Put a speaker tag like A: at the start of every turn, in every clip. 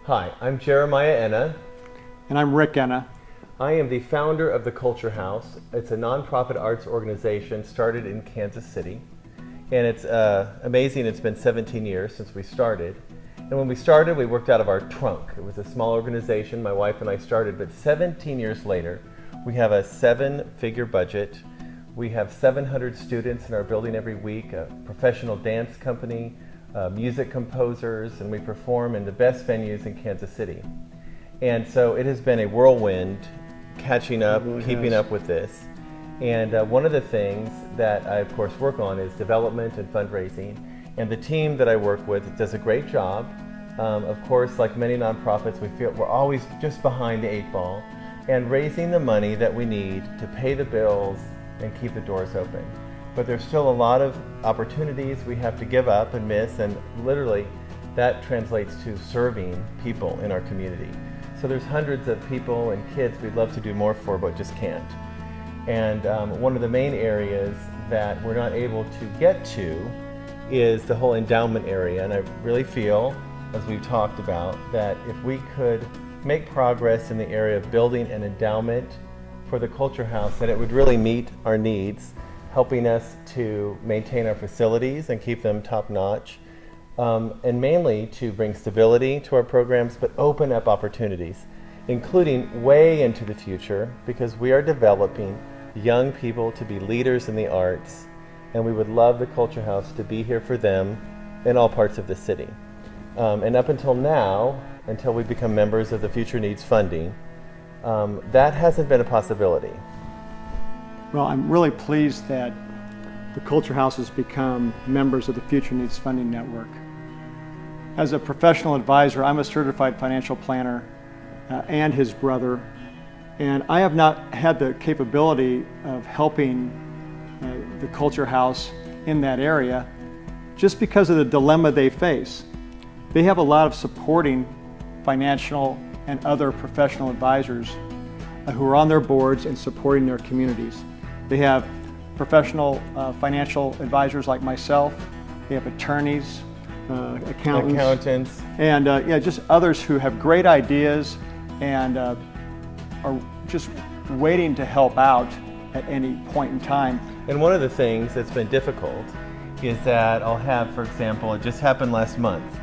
A: Hi, I'm Jeremiah Enna.
B: And I'm Rick Enna.
A: I am the founder of the Culture House. It's a nonprofit arts organization started in Kansas City. And it's amazing, it's been 17 years since we started. And when we started, we worked out of our trunk. It was a small organization, my wife and I started, but 17 years later, we have a 7-figure budget. We have 700 students in our building every week, a professional dance company, music composers, and we perform in the best venues in Kansas City. And so it has been a whirlwind catching up, keeping up with this. And one of the things that I, of course, work on is development and fundraising. And the team that I work with does a great job. Of course, like many nonprofits, we feel we're always just behind the 8 ball and raising the money that we need to pay the bills and keep the doors open. But there's still a lot of opportunities we have to give up and miss, and literally that translates to serving people in our community. So there's hundreds of people and kids we'd love to do more for, but just can't. And one of the main areas that we're not able to get to is the whole endowment area. And I really feel, as we've talked about, that if we could make progress in the area of building an endowment for the Culture House, that it would really meet our needs, helping us to maintain our facilities and keep them top-notch, and mainly to bring stability to our programs, but open up opportunities, including way into the future, because we are developing young people to be leaders in the arts, and we would love the Culture House to be here for them in all parts of the city. And up until now, until we become members of the Future Needs funding, that hasn't been a possibility.
B: Well, I'm really pleased that the Culture House has become members of the Future Needs Funding Network. As a professional advisor, I'm a certified financial planner and his brother, and I have not had the capability of helping the Culture House in that area just because of the dilemma they face. They have a lot of supporting financial and other professional advisors who are on their boards and supporting their communities. They have professional financial advisors like myself. They have attorneys, accountants, and just others who have great ideas and are just waiting to help out at any point in time.
A: And one of the things that's been difficult is that I'll have, for example, it just happened last month,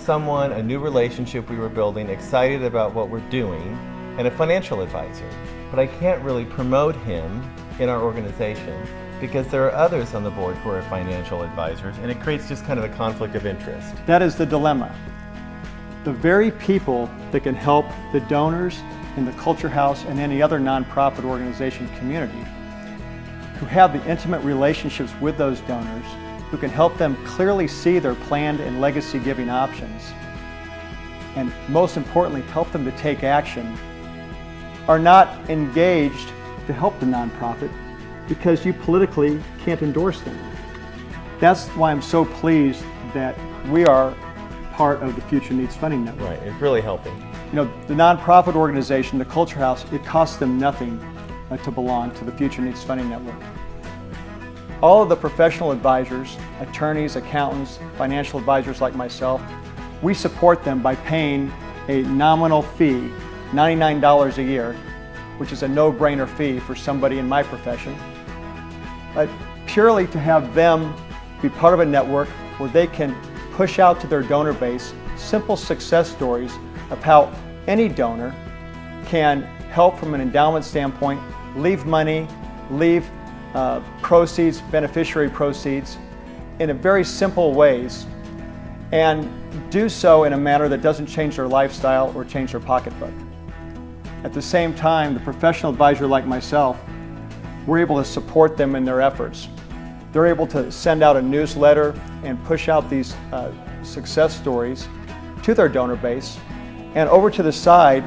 A: someone, a new relationship we were building, excited about what we're doing, and a financial advisor. But I can't really promote him in our organization because there are others on the board who are financial advisors, and it creates just kind of a conflict of interest.
B: That is the dilemma. The very people that can help the donors in the Culture House and any other nonprofit organization community, who have the intimate relationships with those donors, who can help them clearly see their planned and legacy giving options, and most importantly, help them to take action, are not engaged to help the nonprofit because you politically can't endorse them. That's why I'm so pleased that we are part of the Future Needs Funding Network.
A: Right, it's really helping.
B: The nonprofit organization, the Culture House, it costs them nothing to belong to the Future Needs Funding Network. All of the professional advisors, attorneys, accountants, financial advisors like myself, we support them by paying a nominal fee, $99 a year, which is a no-brainer fee for somebody in my profession, but purely to have them be part of a network where they can push out to their donor base simple success stories of how any donor can help from an endowment standpoint, leave money, leave proceeds, beneficiary proceeds, in a very simple ways, and do so in a manner that doesn't change their lifestyle or change their pocketbook. At the same time, the professional advisor like myself, we're able to support them in their efforts. They're able to send out a newsletter and push out these success stories to their donor base, and over to the side,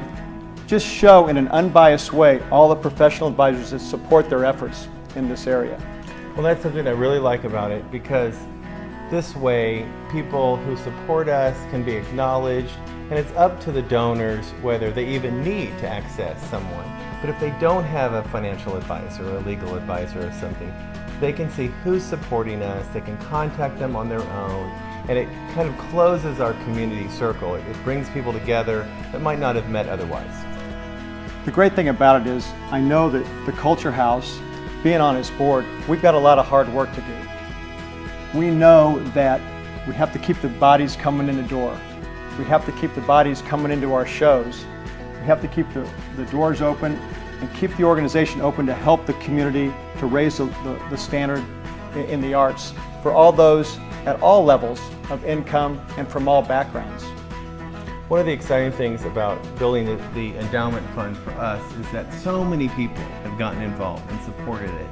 B: just show in an unbiased way all the professional advisors that support their efforts in this area.
A: Well, that's something I really like about it, because this way people who support us can be acknowledged, and it's up to the donors whether they even need to access someone. But if they don't have a financial advisor or a legal advisor or something, they can see who's supporting us, they can contact them on their own, and it kind of closes our community circle. It brings people together that might not have met otherwise.
B: The great thing about it is I know that the Culture House, being on its board, we've got a lot of hard work to do. We know that we have to keep the bodies coming in the door. We have to keep the bodies coming into our shows. We have to keep the doors open and keep the organization open to help the community to raise the standard in the arts for all those at all levels of income and from all backgrounds.
A: One of the exciting things about building the endowment fund for us is that so many people have gotten involved and supported it.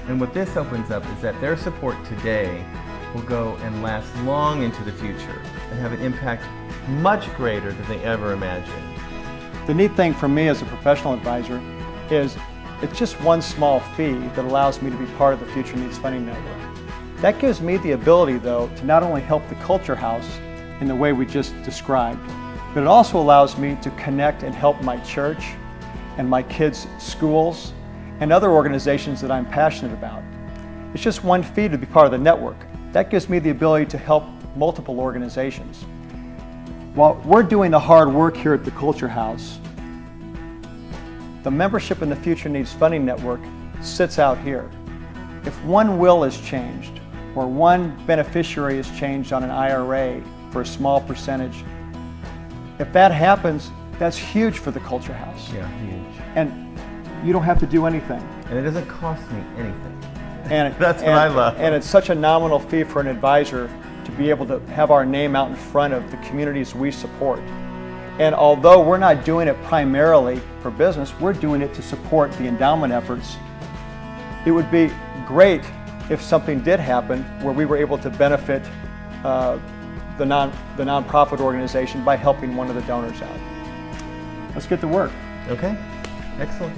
A: And what this opens up is that their support today will go and last long into the future and have an impact much greater than they ever imagined.
B: The neat thing for me as a professional advisor is it's just one small fee that allows me to be part of the Future Needs Funding Network. That gives me the ability, though, to not only help the Culture House in the way we just described, but it also allows me to connect and help my church and my kids' schools and other organizations that I'm passionate about. It's just one fee to be part of the network. That gives me the ability to help multiple organizations. While we're doing the hard work here at the Culture House, the membership in the Future Needs Funding Network sits out here. If one will is changed, or one beneficiary is changed on an IRA for a small percentage, if that happens, that's huge for the Culture House.
A: Yeah, huge.
B: And you don't have to do anything.
A: And it doesn't cost me anything.
B: And
A: That's what I love.
B: And it's such a nominal fee for an advisor to be able to have our name out in front of the communities we support. And although we're not doing it primarily for business, we're doing it to support the endowment efforts. It would be great if something did happen where we were able to benefit the nonprofit organization by helping one of the donors out. Let's get to work.
A: Okay, excellent.